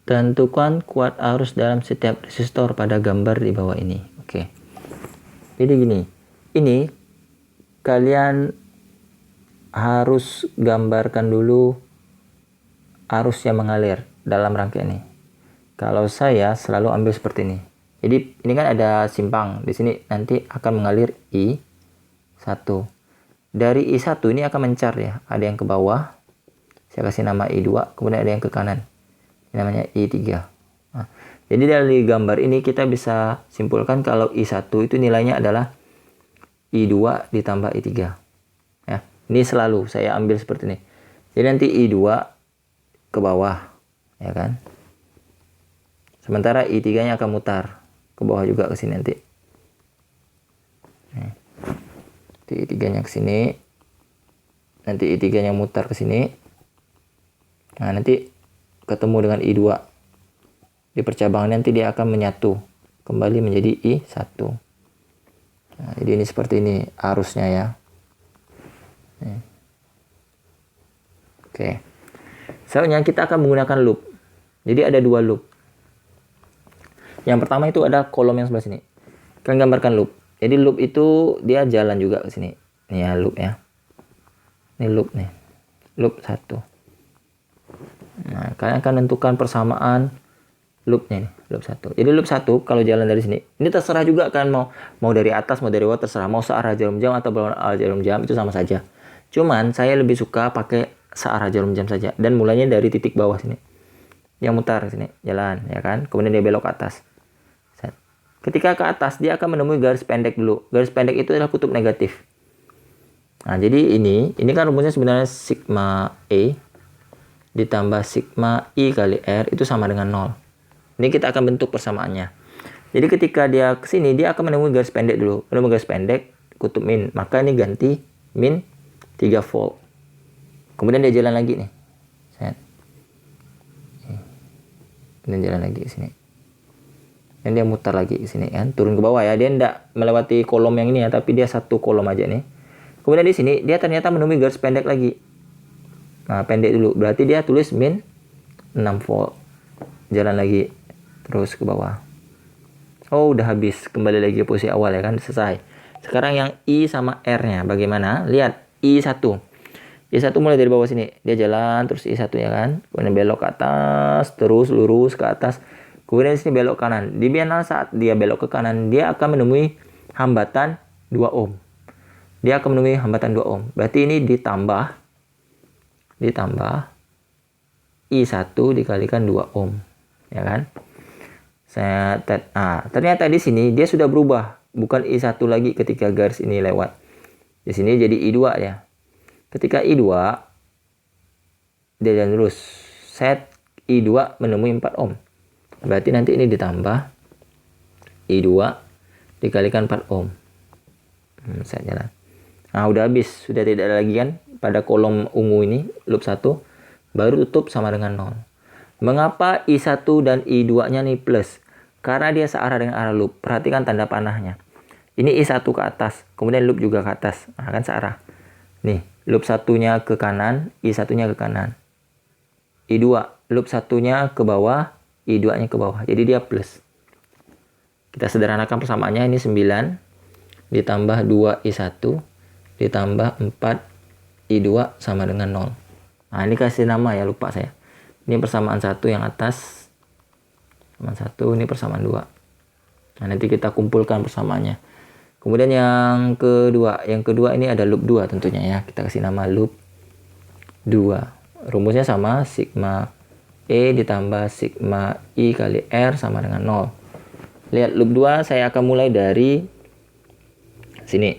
Tentukan kuat arus dalam setiap resistor pada gambar di bawah ini. Oke. Jadi gini, ini kalian harus gambarkan dulu arus yang mengalir dalam rangkaian ini. Kalau saya selalu ambil seperti ini. Jadi ini kan ada simpang. Di sini nanti akan mengalir I1. Dari I1 ini akan mencar ya. Ada yang ke bawah. Saya kasih nama I2. Kemudian ada yang ke kanan. Ini namanya I3. Nah, jadi dari gambar ini kita bisa simpulkan kalau I1 itu nilainya adalah I2 ditambah I3. Ya, ini selalu saya ambil seperti ini. Jadi nanti I2 ke bawah, ya kan? Sementara I3-nya akan mutar ke bawah juga ke sini nanti. Nanti I3-nya ke sini. Nanti I3-nya mutar ke sini. Nah, nanti ketemu dengan I2. Di percabangan nanti dia akan menyatu kembali menjadi I1. Nah, jadi ini seperti ini arusnya ya. Oke. Selanjutnya kita akan menggunakan loop. Jadi ada dua loop. Yang pertama itu ada kolom yang sebelah sini. Kalian gambarkan loop. Jadi loop itu dia jalan juga ke sini. Ini ya loop ya. Ini loop nih. Loop 1. Nah, kalian akan tentukan persamaan loopnya nih, loop 1. Jadi loop 1 kalau jalan dari sini, ini terserah juga kan mau dari atas, mau dari bawah terserah, mau searah jarum jam atau berlawanan jarum jam itu sama saja. Cuman saya lebih suka pakai searah jarum jam saja dan mulainya dari titik bawah sini. Yang mutar sini, jalan ya kan. Kemudian dia belok ke atas. Ketika ke atas dia akan menemui garis pendek dulu. Garis pendek itu adalah kutub negatif. Nah, jadi ini kan rumusnya sebenarnya sigma E ditambah sigma I kali R itu sama dengan 0. Ini kita akan bentuk persamaannya. Jadi ketika dia ke sini dia akan menemui garis pendek dulu. Menemui garis pendek kutub min. Maka ini ganti min 3 volt. Kemudian dia jalan lagi nih. Kemudian jalan lagi ke sini. Dan dia mutar lagi ke sini kan, turun ke bawah ya. Dia tidak melewati kolom yang ini ya, tapi dia satu kolom aja nih. Kemudian di sini dia ternyata menemui garis pendek lagi. Nah, pendek dulu. Berarti dia tulis min 6 volt. Jalan lagi terus ke bawah. Oh, udah habis. Kembali lagi ke posisi awal ya kan, selesai. Sekarang yang I sama R-nya bagaimana? Lihat I1. I1 mulai dari bawah sini. Dia jalan terus I1 ya kan. Kemudian belok ke atas, terus lurus ke atas. Kemudian di sini belok kanan. Di mana saat dia belok ke kanan, dia akan menemui hambatan 2 ohm. Dia akan menemui hambatan 2 ohm. Berarti ini ditambah I1 dikalikan 2 ohm. Ya kan? Ternyata di sini dia sudah berubah. Bukan I1 lagi ketika garis ini lewat. Di sini jadi I2 ya. Ketika I2 dia jalan lurus. Set I2 menemui 4 ohm. Berarti nanti ini ditambah I2 dikalikan 4 ohm. Saya jalan. Nah, udah habis. Sudah tidak ada lagi kan pada kolom ungu ini, loop 1. Baru tutup sama dengan 0. Mengapa I1 dan I2-nya nih plus? Karena dia searah dengan arah loop. Perhatikan tanda panahnya. Ini I1 ke atas. Kemudian loop juga ke atas. Nah, kan searah. Nih, loop 1-nya ke kanan, I1-nya ke kanan. I2, loop 1-nya ke bawah, I2-nya ke bawah. Jadi dia plus. Kita sederhanakan persamaannya. Ini 9 ditambah 2 I1 ditambah 4 I2 sama dengan 0. Nah, ini kasih nama ya, lupa saya. Ini persamaan 1 yang atas. Persamaan 1, ini persamaan 2. Nah, nanti kita kumpulkan persamaannya. Kemudian yang kedua. Yang kedua ini ada loop 2 tentunya ya. Kita kasih nama loop 2. Rumusnya sama, sigma E ditambah sigma I kali R sama dengan 0. Lihat loop 2 saya akan mulai dari sini.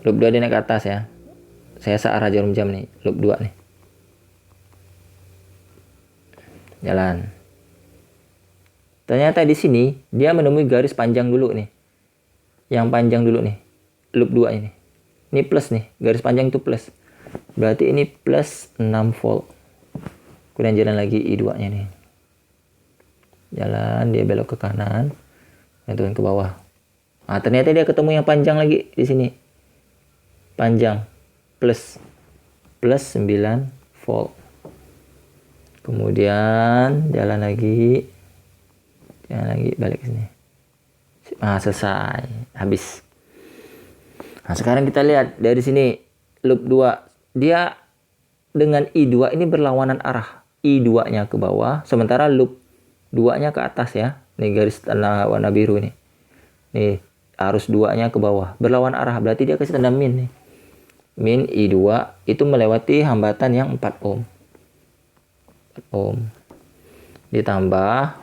Loop 2 dia naik ke atas ya. Saya searah jarum jam nih, loop 2 nih. Jalan. Ternyata di sini dia menemui garis panjang dulu nih. Yang panjang dulu nih. Loop 2 ini. Ini plus nih, garis panjang itu plus. Berarti ini plus 6 volt. Kemudian jalan lagi I2-nya nih. Jalan, dia belok ke kanan. Dan turun ke bawah. Nah, ternyata dia ketemu yang panjang lagi di sini. Panjang. Plus 9 volt. Kemudian jalan lagi, balik ke sini. Nah, selesai, habis. Nah, sekarang kita lihat dari sini loop 2. Dia dengan I2 ini berlawanan arah. I2-nya ke bawah, sementara loop 2-nya ke atas ya. Ini garis tanda warna biru nih. Nih, arus 2-nya ke bawah. Berlawan arah, berarti dia kasih tanda min nih. Min I2 itu melewati hambatan yang 4 ohm. 4 ohm. Ditambah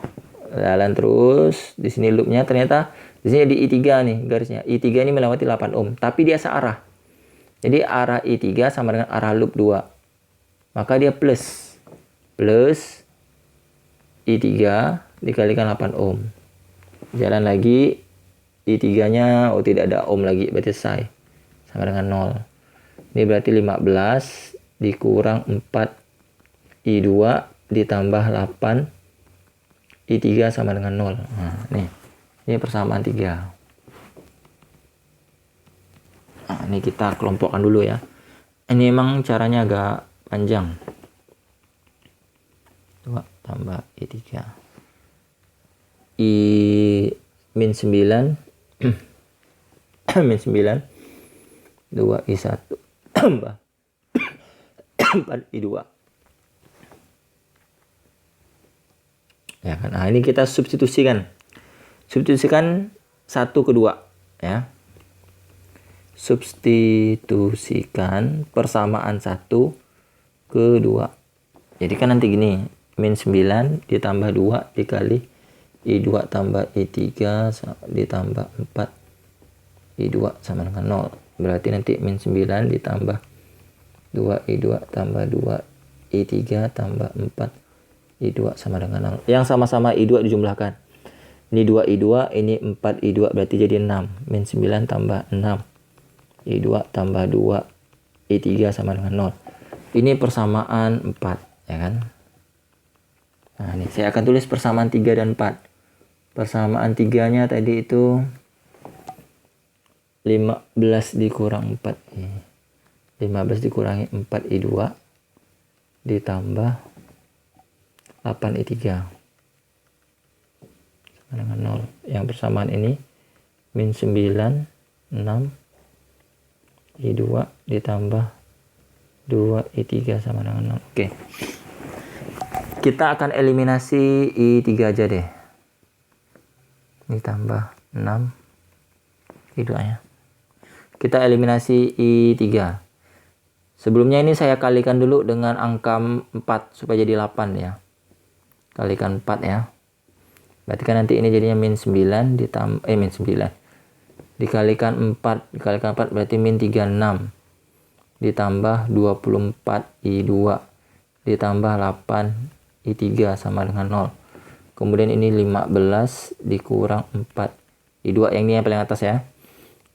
jalan terus. Di sini loopnya ternyata di sini di I3 nih garisnya. I3 ini melewati 8 ohm, tapi dia searah. Jadi arah I3 sama dengan arah loop 2. Maka dia plus I3 dikalikan 8 ohm. Jalan lagi, I3-nya tidak ada ohm lagi, berarti selesai. Sama dengan 0. Ini berarti 15 dikurang 4 I2 ditambah 8 I3 sama dengan 0. Nah, ini persamaan 3. Nah, ini kita kelompokkan dulu ya. Ini emang caranya agak panjang. 2 tambah I3. I min 9 min 9 2 I1 tambah 4 I2. Ya kan? Nah, ini kita substitusikan. Substitusikan 1 ke 2 ya. Substitusikan persamaan 1 ke 2. Jadi kan nanti gini, min 9 ditambah 2 dikali I2 tambah I3 ditambah 4 I2 sama dengan 0. Berarti nanti min 9 ditambah 2 I2 tambah 2 I3 tambah 4 I2 sama dengan 0. Yang sama-sama I2 dijumlahkan. Ini 2 I2, ini 4 I2, berarti jadi 6. Min 9 tambah 6 I2 tambah 2 I3 sama dengan 0. Ini persamaan 4, ya kan? Nah, ini saya akan tulis persamaan 3 dan 4. Persamaan 3-nya tadi itu 15 dikurang 4. 15 dikurangi 4 I2 ditambah 8 I3 sama dengan 0. Yang persamaan ini min 9 6 I2 ditambah 2 I3 sama dengan 0. Oke. Kita akan eliminasi I3 aja deh. Ini tambah 6 I2 nya. Kita eliminasi I3. Sebelumnya ini saya kalikan dulu dengan angka 4 supaya jadi 8 ya. Kalikan 4 ya. Berarti kan nanti ini jadinya min 9 ditambah min 9 dikalikan 4 berarti min 36 ditambah 24 I2 ditambah 8 I3 sama dengan 0. Kemudian ini 15 dikurang 4 I2 yang ini yang paling atas ya,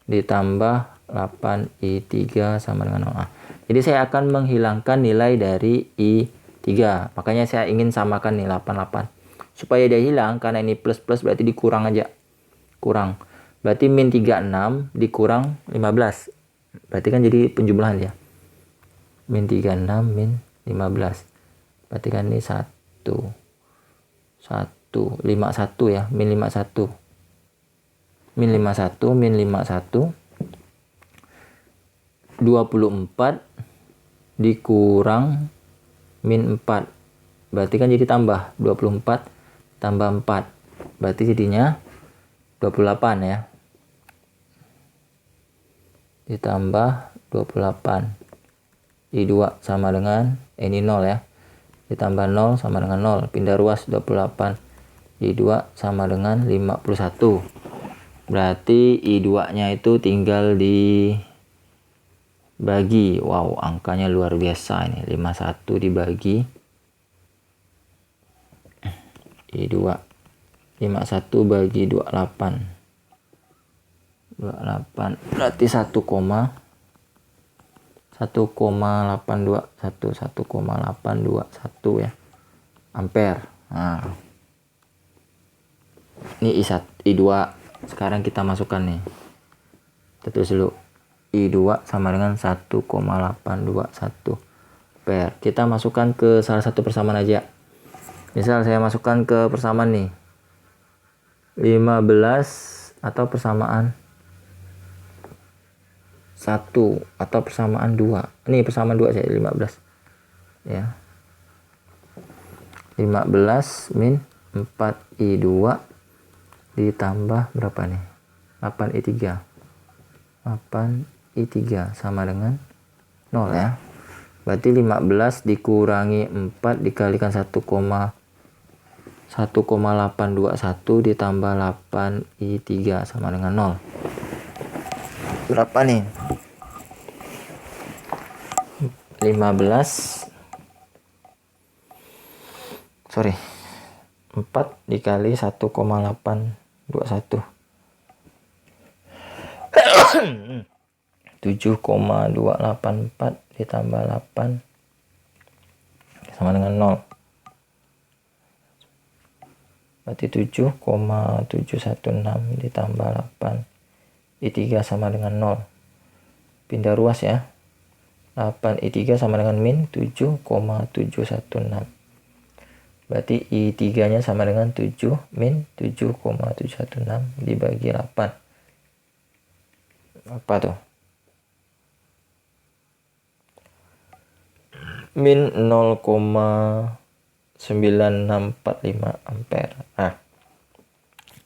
ditambah 8 I3 sama dengan 0. Jadi saya akan menghilangkan nilai dari I3. Makanya saya ingin samakan nih 88. Supaya dia hilang, karena ini plus-plus berarti dikurang aja. Kurang. Berarti min 36 dikurang 15. Berarti kan jadi penjumlahan ya. Min 36 min 15. Berarti kan ini 1 51 ya, min 51. Min 51 min 51 24 dikurang min 4. Berarti kan jadi tambah 24 tambah 4. Berarti jadinya 28 ya. Ditambah 28. I2 sama dengan ini 0 ya. Ditambah 0 sama dengan 0. Pindah ruas 28. I2 sama dengan 51. Berarti I2-nya itu tinggal dibagi. Wow, angkanya luar biasa ini. 51 dibagi I2. 51 bagi 28. 28 berarti 1,821 ya ampere. Nah, ini I2. Sekarang kita masukkan nih. Kita tulis dulu. I2 sama dengan 1,821 ampere. Kita masukkan ke salah satu persamaan aja. Misal saya masukkan ke persamaan nih. 15 atau persamaan 1 atau persamaan 2. Ini persamaan 2 saya 15. Ya. 15 min 4i2 ditambah berapa nih? 8i3. 8i3 sama dengan 0 ya. Berarti 15 dikurangi 4 dikalikan 1,821 ditambah 8i3 sama dengan 0. Berapa nih? 4 dikali 1,821 7,284 ditambah 8 sama dengan 0. Berarti 7,716 ditambah 8i3 sama dengan 0. Pindah ruas ya. 8i3 sama dengan min 7,716. Berarti i3 nya sama dengan 7 min 7,716 dibagi 8. Apa tuh? Min 0,9645 ampere.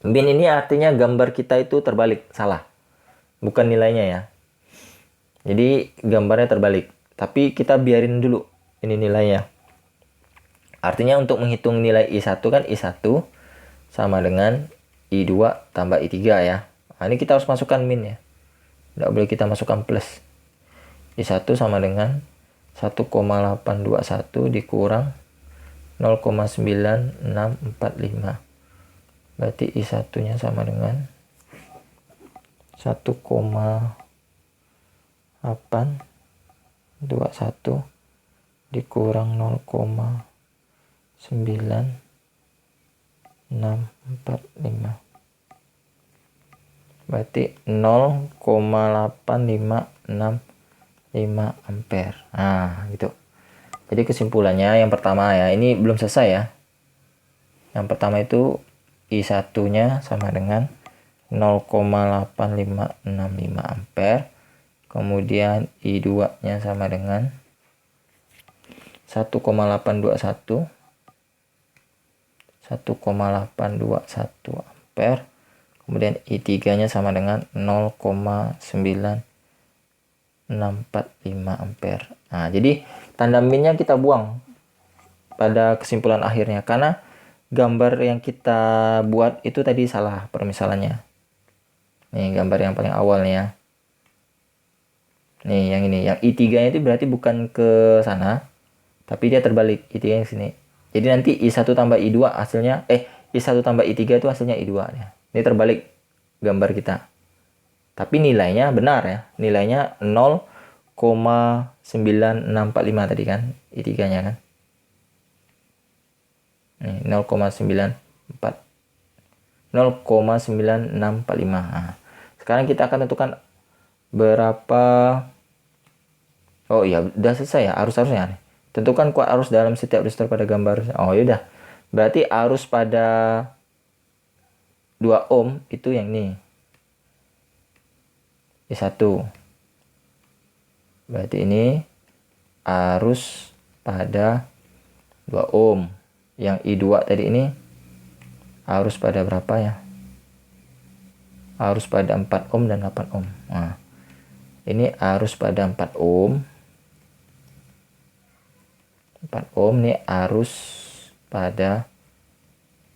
Min ini artinya gambar kita itu terbalik, salah. Bukan nilainya ya. Jadi gambarnya terbalik. Tapi kita biarin dulu ini nilainya. Artinya untuk menghitung nilai I1 kan I1 sama dengan I2 tambah I3 ya. Nah, ini kita harus masukkan min ya. Tidak boleh kita masukkan plus. I1 sama dengan 1,821 dikurang 0,9645. Berarti I1 nya sama dengan 1,821 dikurang 0,9645. Berarti 0,8565 ampere. Nah, gitu. Jadi kesimpulannya yang pertama ya, ini belum selesai ya. Yang pertama itu I1-nya sama dengan 0,8565 ampere. Kemudian I2-nya sama dengan 1,821 ampere. Kemudian I3-nya sama dengan 0,9645 ampere. Nah, jadi tanda minnya kita buang pada kesimpulan akhirnya. Karena gambar yang kita buat itu tadi salah permisalannya. Nih gambar yang paling awal nih ya. Nih yang ini. Yang I3-nya itu berarti bukan ke sana. Tapi dia terbalik. I3-nya ke sini. Jadi nanti I1 tambah I2 hasilnya. I1 tambah I3 itu hasilnya I2 ya. Ini terbalik gambar kita. Tapi nilainya benar ya. Nilainya 0,9645 tadi kan. I3-nya kan. Nih 0,9645. Nah, sekarang kita akan tentukan berapa. Oh iya, udah selesai ya arusnya. Tentukan kuat arus dalam setiap resistor pada gambar. Oh yaudah. Berarti arus pada 2 ohm itu yang ini. I1. Berarti ini arus pada 2 ohm. Yang I2 tadi ini arus pada berapa ya? Arus pada 4 ohm dan 8 ohm. Nah, ini arus pada 4 ohm. 4 ohm nih arus pada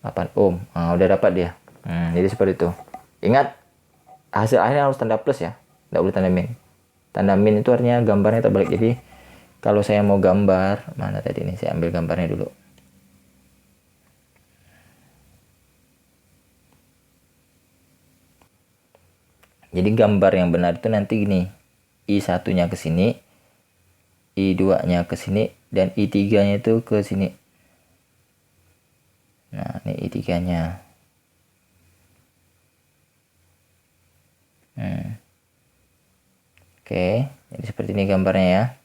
8 ohm. Nah, udah dapat dia. Jadi seperti itu. Ingat, hasil akhirnya harus tanda plus ya. Tidak boleh tanda min. Tanda min itu artinya gambarnya terbalik. Jadi kalau saya mau gambar, mana tadi ini? Saya ambil gambarnya dulu. Jadi gambar yang benar itu nanti gini. I1-nya ke sini, I2-nya ke sini, dan I3-nya itu ke sini. Nah, ini I3-nya. Oke, jadi seperti ini gambarnya ya.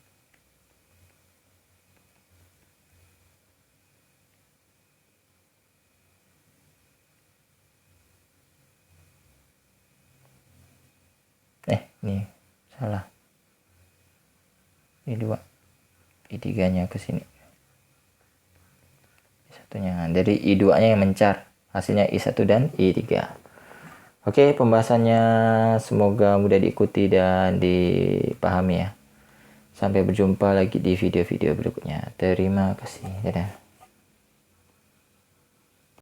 Nih, salah. I2. I3-nya ke sini. I1-nya. Jadi I2-nya yang mencar. Hasilnya I1 dan I3. Oke, pembahasannya semoga mudah diikuti dan dipahami ya. Sampai berjumpa lagi di video-video berikutnya. Terima kasih. Dadah.